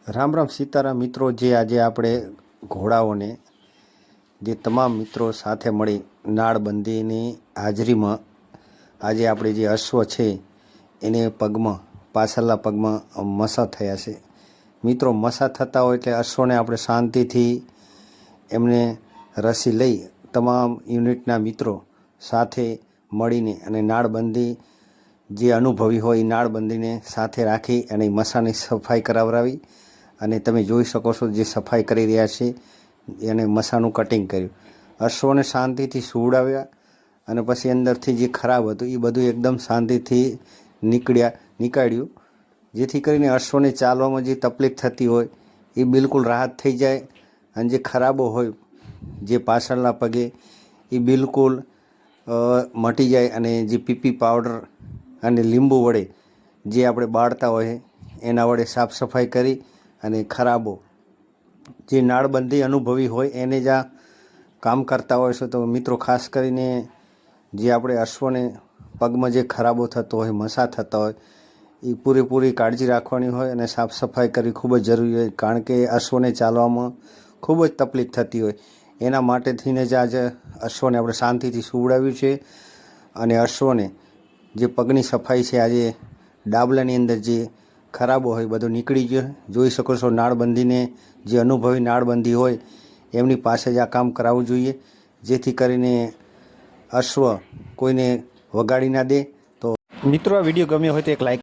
રામ રામ સીતારામ મિત્રો, જે આજે આપણે ઘોડાઓને જે તમામ મિત્રો સાથે મળી નાળબંધીની હાજરીમાં આજે આપણે જે અશ્વ છે એને પગમાં, પાછળના પગમાં મસા થયા છે. મિત્રો, મસા થતા હોય એટલે અશ્વને આપણે શાંતિથી એમને રસી લઈ તમામ યુનિટના મિત્રો સાથે મળીને અને નાળબંધી જે અનુભવી હોય એ નાળબંધીને સાથે રાખી અને મસાની સફાઈ કરાવરાવી. અને તમે જોઈ શકો છો જે સફાઈ કરી રહ્યા છે એને મસાનું કટિંગ કર્યું. અશ્વને શાંતિથી સુવડાવ્યા અને પછી અંદરથી જે ખરાબ હતું એ બધું એકદમ શાંતિથી નીકાળ્યું, જેથી કરીને અશ્વને ચાલવામાં જે તકલીફ થતી હોય એ બિલકુલ રાહત થઈ જાય. અને જે ખરાબો હોય જે પાછળના પગે એ બિલકુલ મટી જાય. અને જે પીપી પાવડર અને લીંબુ વડે જે આપણે બાળતા હોય એના વડે સાફ સફાઈ કરી અને ખરાબો જે નાળબંધી અનુભવી હોય એને જ આ કામ કરતા હોય છે. તો મિત્રો, ખાસ કરીને જે આપણે અશ્વને પગમાં જે ખરાબો થતો હોય, મસા થતા હોય, એ પૂરેપૂરી કાળજી રાખવાની હોય અને સાફ સફાઈ કરવી ખૂબ જ જરૂરી હોય, કારણ કે અશ્વને ચાલવામાં ખૂબ જ તકલીફ થતી હોય. એના માટે થઈને જ આજે અશ્વને આપણે શાંતિથી સુવડાવ્યું છે. અને અશ્વને જે પગની સફાઈ છે, આજે ડાબલાની અંદર જે ખરાબો હોય બધું નીકળી ગયો. જોઈ શકો છો નાળબંધીને જે અનુભવી નાળબંધી હોય એમની પાસે જ આ કામ કરાવવું જોઈએ, જેથી કરીને અશ્વ કોઈને વગાડી ના દે. તો મિત્રો, આ વિડીયો ગમ્યો હોય તો એક લાઈક